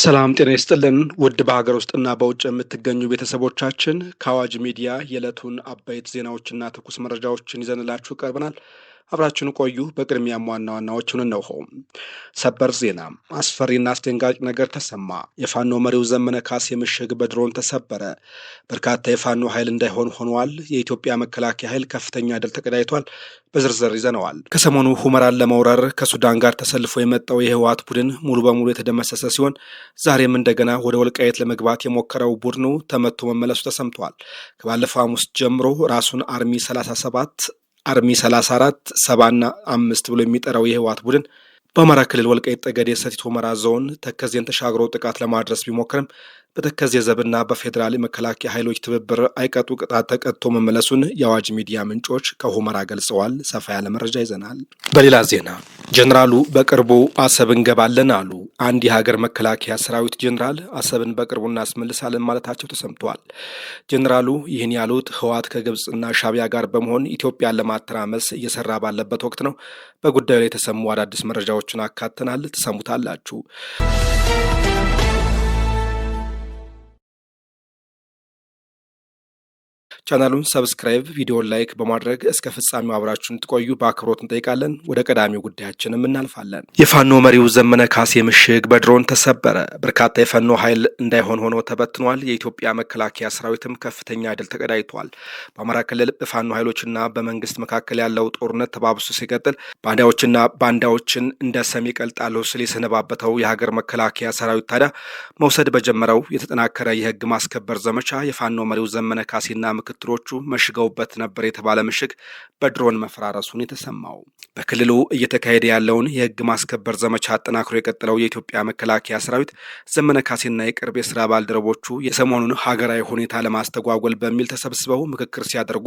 ሰላም ጤና ይስጥልን ውድ በሀገር ውስጥና በውጭ የምትገኙ ቤተሰቦቻችን ከአዋጅ ሚዲያ የዕለቱን አበይት ዜናዎችና ትኩስ መረጃዎችን ይዘንላችሁ ቀርበናል። አብራችሁን ቆዩ። በቅድሚያም ዋና ዋናዎቹን እነሆ። ሰበር ዜና። አስፈሪና አስደንጋጭ ነገር ተሰማ። የፋኖ መሪው ዘመነ ካሴ ምሽግ በድሮን ተሰበረ። በርካታ የፋኖ ኃይል እንዳይሆን ሆኗል። የኢትዮጵያ መከላከያ ኃይል ከፍተኛ ድል ተቀዳጅቷል። በዝርዝር ይዘነዋል። ከሰሞኑ ሁመራን ለመውረር ከሱዳን ጋር ተሰልፎ የመጣው የህወሓት ቡድን ሙሉ በሙሉ የተደመሰሰ ሲሆን ዛሬም እንደገና ወደ ወልቃየት ለመግባት የሞከረው ቡድኑ ተመቶ መመለሱ ተሰምቷል። ከባለፈው ሐሙስ ጀምሮ ራሱን አርሚ 34 70ና 5 ብሎ የሚጠራው የህወሓት ቡድን በአማራ ክልል ወልቃይት ጠገዴ ሰቲት ሁመራ ዞን ተከዜን ተሻግሮ ጥቃት ለማድረስ ቢሞክርም በተከዜ ዘብና በፌዴራል መከላከያ ኃይሎች ትብብር አይቀጡ ቅጣት ተቀጥቶ መመለሱን የአዋጅ ሚዲያ ምንጮች ከሁመራ ገልጸዋል። ሰፋ ያለ መረጃ ይዘናል። በሌላ ዜና ጀኔራሉ በቅርቡ አሰብ እንገባለን አሉ። አንድ የሀገር መከላከያ ሰራዊት ጀኔራል አሰብን በቅርቡ እናስመልሳለን ማለታቸው ተሰምተዋል። ጀኔራሉ ይህን ያሉት ህወሓት ከግብፅና ሻቢያ ጋር በመሆን ኢትዮጵያን ለማተራመስ እየሰራ ባለበት ወቅት ነው። በጉዳዩ ላይ የተሰሙ አዳዲስ መረጃዎችን አካተናል፣ ትሰሙታላችሁ። ቻናሉን ሰብስክራይብ፣ ቪዲዮን ላይክ በማድረግ እስከ ፍጻሜው አብራችሁን ትቆዩ በአክብሮት እንጠይቃለን። ወደ ቀዳሚው ጉዳያችንም እናልፋለን። የፋኖ መሪው ዘመነ ካሴ ምሽግ በድሮን ተሰበረ። በርካታ የፋኖ ኃይል እንዳይሆን ሆኖ ተበትኗል። የኢትዮጵያ መከላከያ ሰራዊትም ከፍተኛ ድል ተቀዳጅቷል። በአማራ ክልል በፋኖ ኃይሎችና በመንግስት መካከል ያለው ጦርነት ተባብሶ ሲቀጥል ባንዳዎችና ባንዳዎችን እንደ ሰም ይቀልጣሉ ሲል የሰነባበተው የሀገር መከላከያ ሰራዊት ታዲያ መውሰድ በጀመረው የተጠናከረ የህግ ማስከበር ዘመቻ የፋኖ መሪው ዘመነ ካሴና ምክትሎቹ መሽገውበት ነበር የተባለ ምሽግ በድሮን መፈራረሱን የተሰማው። በክልሉ እየተካሄደ ያለውን የህግ ማስከበር ዘመቻ አጠናክሮ የቀጠለው የኢትዮጵያ መከላከያ ሰራዊት ዘመነ ካሴና የቅርብ የስራ ባልደረቦቹ የሰሞኑን ሀገራዊ ሁኔታ ለማስተጓጎል በሚል ተሰብስበው ምክክር ሲያደርጉ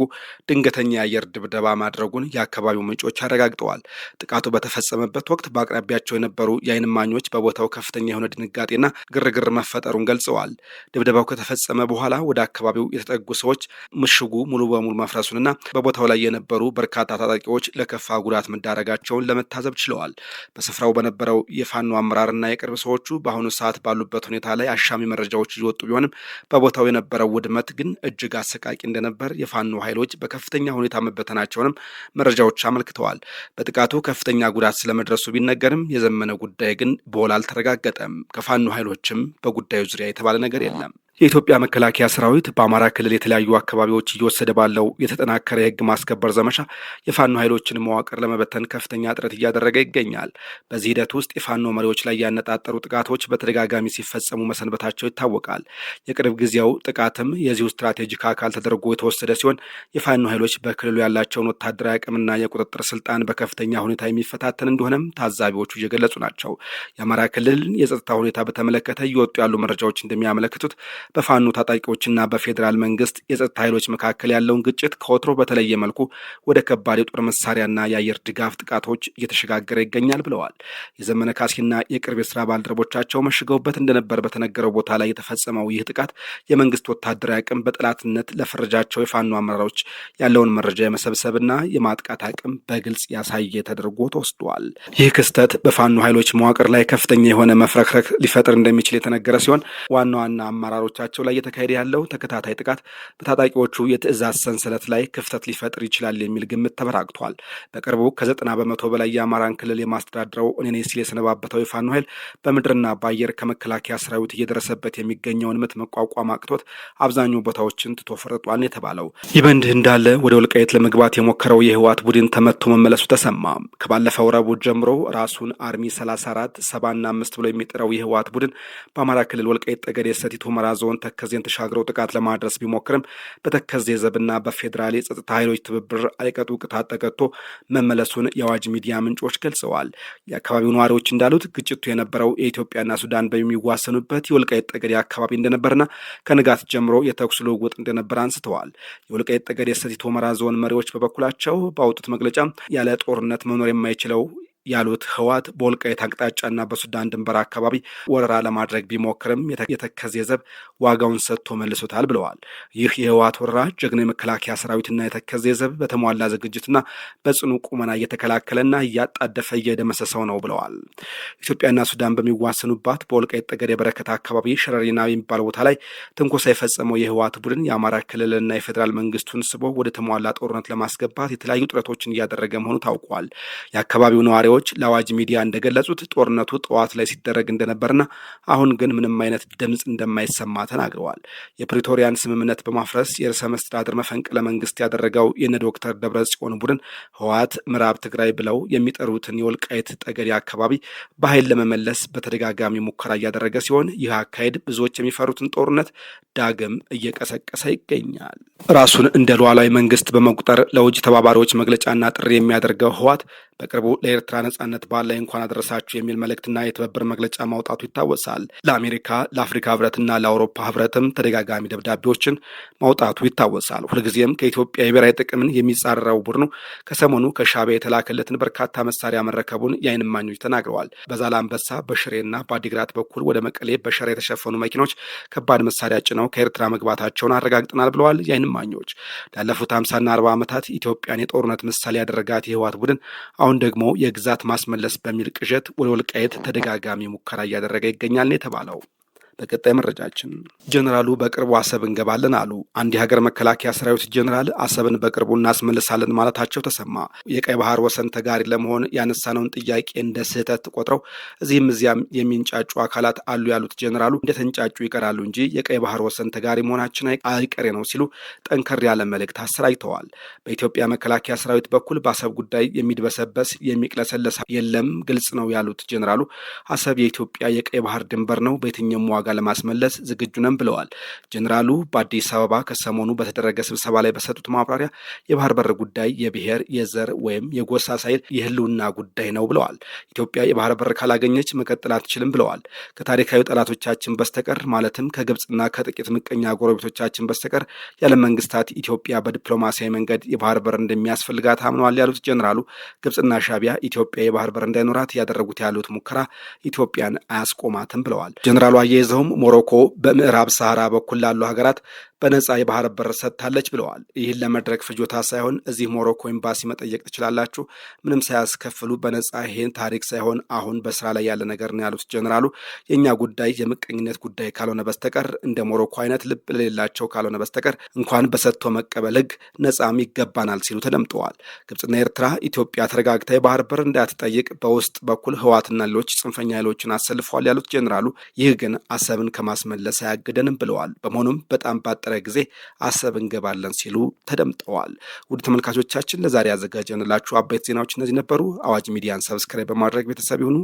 ድንገተኛ የአየር ድብደባ ማድረጉን የአካባቢው ምንጮች አረጋግጠዋል። ጥቃቱ በተፈጸመበት ወቅት በአቅራቢያቸው የነበሩ የዓይን እማኞች በቦታው ከፍተኛ የሆነ ድንጋጤና ግርግር መፈጠሩን ገልጸዋል። ድብደባው ከተፈጸመ በኋላ ወደ አካባቢው የተጠጉ ሰዎች ምሽጉ ሙሉ በሙሉ መፍረሱንና በቦታው ላይ የነበሩ በርካታ ታጣቂዎች ለከፋ ጉዳት መዳረጋቸውን ለመታዘብ ችለዋል። በስፍራው በነበረው የፋኖ አመራርና የቅርብ ሰዎቹ በአሁኑ ሰዓት ባሉበት ሁኔታ ላይ አሻሚ መረጃዎች እየወጡ ቢሆንም በቦታው የነበረው ውድመት ግን እጅግ አሰቃቂ እንደነበር የፋኖ ኃይሎች በከፍተኛ ሁኔታ መበተናቸውንም መረጃዎች አመልክተዋል። በጥቃቱ ከፍተኛ ጉዳት ስለመድረሱ ቢነገርም የዘመነ ጉዳይ ግን በውል አልተረጋገጠም። ከፋኖ ኃይሎችም በጉዳዩ ዙሪያ የተባለ ነገር የለም። የኢትዮጵያ መከላከያ ሰራዊት በአማራ ክልል የተለያዩ አካባቢዎች እየወሰደ ባለው የተጠናከረ የህግ ማስከበር ዘመቻ የፋኖ ኃይሎችን መዋቅር ለመበተን ከፍተኛ ጥረት እያደረገ ይገኛል። በዚህ ሂደት ውስጥ የፋኖ መሪዎች ላይ ያነጣጠሩ ጥቃቶች በተደጋጋሚ ሲፈጸሙ መሰንበታቸው ይታወቃል። የቅርብ ጊዜው ጥቃትም የዚሁ ስትራቴጂክ አካል ተደርጎ የተወሰደ ሲሆን የፋኖ ኃይሎች በክልሉ ያላቸውን ወታደራዊ አቅምና የቁጥጥር ስልጣን በከፍተኛ ሁኔታ የሚፈታተን እንደሆነም ታዛቢዎቹ እየገለጹ ናቸው። የአማራ ክልል የጸጥታ ሁኔታ በተመለከተ እየወጡ ያሉ መረጃዎች እንደሚያመለክቱት በፋኖ ታጣቂዎችና በፌዴራል መንግስት የጸጥታ ኃይሎች መካከል ያለውን ግጭት ከወትሮ በተለየ መልኩ ወደ ከባድ የጦር መሳሪያና የአየር ድጋፍ ጥቃቶች እየተሸጋገረ ይገኛል ብለዋል። የዘመነ ካሴና የቅርብ የስራ ባልደረቦቻቸው መሽገውበት እንደነበር በተነገረው ቦታ ላይ የተፈጸመው ይህ ጥቃት የመንግስት ወታደራዊ አቅም በጠላትነት ለፈረጃቸው የፋኖ አመራሮች ያለውን መረጃ የመሰብሰብና የማጥቃት አቅም በግልጽ ያሳየ ተደርጎ ተወስዷል። ይህ ክስተት በፋኖ ኃይሎች መዋቅር ላይ ከፍተኛ የሆነ መፍረክረክ ሊፈጥር እንደሚችል የተነገረ ሲሆን ዋና ዋና አመራሮች ቻቸው ላይ እየተካሄደ ያለው ተከታታይ ጥቃት በታጣቂዎቹ የትዕዛዝ ሰንሰለት ላይ ክፍተት ሊፈጥር ይችላል የሚል ግምት ተበራክቷል። በቅርቡ ከ90 በመቶ በላይ የአማራን ክልል የማስተዳድረው እኔ ሲል የሰነባበተው የፋኖ ኃይል በምድርና በአየር ከመከላከያ ሰራዊት እየደረሰበት የሚገኘውን ምት መቋቋም አቅቶት አብዛኛው ቦታዎችን ትቶ ፈርጧል የተባለው። ይህ በእንዲህ እንዳለ ወደ ወልቃየት ለመግባት የሞከረው የህወሓት ቡድን ተመቶ መመለሱ ተሰማ። ከባለፈው ረቡዕ ጀምሮ ራሱን አርሚ 34 70ና 5 ብሎ የሚጠራው የህወሓት ቡድን በአማራ ክልል ወልቃየት ጠገዴ ሰቲት ሁመራ ዞን ተከዜን ተሻግረው ጥቃት ለማድረስ ቢሞክርም በተከዜ ዘብና በፌዴራል የጸጥታ ኃይሎች ትብብር አይቀጡ ቅጣት ተቀጥቶ መመለሱን የአዋጅ ሚዲያ ምንጮች ገልጸዋል። የአካባቢው ነዋሪዎች እንዳሉት ግጭቱ የነበረው የኢትዮጵያና ሱዳን በሚዋሰኑበት የወልቃይት ጠገዴ አካባቢ እንደነበርና ከንጋት ጀምሮ የተኩስ ልውውጥ እንደነበር አንስተዋል። የወልቃይት ጠገዴ ሰቲት ሁመራ ዞን መሪዎች በበኩላቸው ባወጡት መግለጫ ያለ ጦርነት መኖር የማይችለው ያሉት ህወሓት በወልቃይት አቅጣጫና በሱዳን ድንበር አካባቢ ወረራ ለማድረግ ቢሞክርም የተከዜ ዘብ ዋጋውን ሰጥቶ መልሶታል ብለዋል። ይህ የህወሓት ወረራ ጀግና የመከላከያ ሰራዊትና የተከዜ ዘብ በተሟላ ዝግጅትና በጽኑ ቁመና እየተከላከለና እያጣደፈ እየደመሰሰው ነው ብለዋል። ኢትዮጵያና ሱዳን በሚዋሰኑባት በወልቃይት ጠገዴ በረከት አካባቢ ሸረሪና የሚባል ቦታ ላይ ትንኮሳ የፈጸመው የህወሓት ቡድን የአማራ ክልልና የፌዴራል መንግስቱን ስቦ ወደ ተሟላ ጦርነት ለማስገባት የተለያዩ ጥረቶችን እያደረገ መሆኑ ታውቋል። የአካባቢው ነዋሪዎች ለአዋጅ ሚዲያ እንደገለጹት ጦርነቱ ጠዋት ላይ ሲደረግ እንደነበርና አሁን ግን ምንም አይነት ድምፅ እንደማይሰማ ተናግረዋል። የፕሪቶሪያን ስምምነት በማፍረስ የርዕሰ መስተዳድር መፈንቅለ መንግስት ያደረገው የነ ዶክተር ደብረጽዮን ቡድን ህወሓት ምዕራብ ትግራይ ብለው የሚጠሩትን የወልቃይት ጠገዴ አካባቢ በኃይል ለመመለስ በተደጋጋሚ ሙከራ እያደረገ ሲሆን ይህ አካሄድ ብዙዎች የሚፈሩትን ጦርነት ዳግም እየቀሰቀሰ ይገኛል። ራሱን እንደ ሉዓላዊ መንግስት በመቁጠር ለውጭ ተባባሪዎች መግለጫና ጥሪ የሚያደርገው ህወሓት በቅርቡ ለኤርትራ ነጻነት በዓል ላይ እንኳን አደረሳችሁ የሚል መልእክትና የትብብር መግለጫ ማውጣቱ ይታወሳል። ለአሜሪካ፣ ለአፍሪካ ህብረትና ለአውሮፓ ህብረትም ተደጋጋሚ ደብዳቤዎችን ማውጣቱ ይታወሳል። ሁልጊዜም ከኢትዮጵያ የብሔራዊ ጥቅምን የሚጻረረው ቡድኑ ከሰሞኑ ከሻዕቢያ የተላከለትን በርካታ መሳሪያ መረከቡን የዓይን እማኞች ተናግረዋል። በዛላምበሳ በሽሬና በአዲግራት በኩል ወደ መቀሌ በሸራ የተሸፈኑ መኪኖች ከባድ መሳሪያ ጭነው ከኤርትራ መግባታቸውን አረጋግጠናል ብለዋል የዓይን እማኞች። ላለፉት 50ና 40 ዓመታት ኢትዮጵያን የጦርነት ምሳሌ ያደረጋት የህወሓት ቡድን አሁን ደግሞ የግዛት ማስመለስ በሚል ቅዠት ወደ ወልቃይት ተደጋጋሚ ሙከራ እያደረገ ይገኛል ነው የተባለው። በቀጣይ መረጃችን ጀነራሉ በቅርቡ አሰብ እንገባለን አሉ። አንድ የሀገር መከላከያ ሰራዊት ጀነራል አሰብን በቅርቡ እናስመልሳለን ማለታቸው ተሰማ። የቀይ ባህር ወሰን ተጋሪ ለመሆን ያነሳነውን ጥያቄ እንደ ስህተት ቆጥረው እዚህም እዚያም የሚንጫጩ አካላት አሉ ያሉት ጀነራሉ እንደተንጫጩ ይቀራሉ እንጂ የቀይ ባህር ወሰን ተጋሪ መሆናችን አይቀሬ ነው ሲሉ ጠንከር ያለ መልእክት አሰራጭተዋል። በኢትዮጵያ መከላከያ ሰራዊት በኩል በአሰብ ጉዳይ የሚድበሰበስ የሚቅለሰለስ የለም፣ ግልጽ ነው ያሉት ጀነራሉ አሰብ የኢትዮጵያ የቀይ ባህር ድንበር ነው፣ በየትኛውም ዋጋ ለማስመለስ ዝግጁ ነን ብለዋል። ጀነራሉ በአዲስ አበባ ከሰሞኑ በተደረገ ስብሰባ ላይ በሰጡት ማብራሪያ የባህር በር ጉዳይ የብሔር የዘር ወይም የጎሳ ሳይል የህልውና ጉዳይ ነው ብለዋል። ኢትዮጵያ የባህር በር ካላገኘች መቀጠል አትችልም ብለዋል። ከታሪካዊ ጠላቶቻችን በስተቀር ማለትም ከግብፅና ከጥቂት ምቀኛ ጎረቤቶቻችን በስተቀር ያለ መንግስታት ኢትዮጵያ በዲፕሎማሲያዊ መንገድ የባህር በር እንደሚያስፈልጋት አምነዋል ያሉት ጀነራሉ ግብፅና ሻዕቢያ ኢትዮጵያ የባህር በር እንዳይኖራት ያደረጉት ያሉት ሙከራ ኢትዮጵያን አያስቆማትም ብለዋል። ጀነራሉ አያይዘው ሞሮኮ በምዕራብ ሰሃራ በኩል ላሉ ሀገራት በነጻ የባህር በር ሰጥታለች ብለዋል። ይህን ለመድረክ ፍጆታ ሳይሆን እዚህ ሞሮኮ ኤምባሲ መጠየቅ ትችላላችሁ፣ ምንም ሳያስከፍሉ በነጻ ይሄን ታሪክ ሳይሆን አሁን በስራ ላይ ያለ ነገር ነው ያሉት ጀነራሉ የእኛ ጉዳይ የምቀኝነት ጉዳይ ካልሆነ በስተቀር እንደ ሞሮኮ አይነት ልብ ለሌላቸው ካልሆነ በስተቀር እንኳን በሰጥቶ መቀበል ህግ ነጻም ይገባናል ሲሉ ተደምጠዋል። ግብፅና ኤርትራ ኢትዮጵያ ተረጋግታ የባህር በር እንዳትጠይቅ በውስጥ በኩል ህወሓትና ሌሎች ጽንፈኛ ኃይሎችን አሰልፈዋል ያሉት ጀነራሉ ይህ ግን አሰብን ከማስመለስ አያግደንም ብለዋል። በመሆኑም በጣም ባጠረ ጊዜ አሰብ እንገባለን ሲሉ ተደምጠዋል። ውድ ተመልካቾቻችን ለዛሬ ያዘጋጀንላችሁ አበይት ዜናዎች እነዚህ ነበሩ። አዋጅ ሚዲያን ሰብስክራይብ በማድረግ ቤተሰብ ይሁኑ።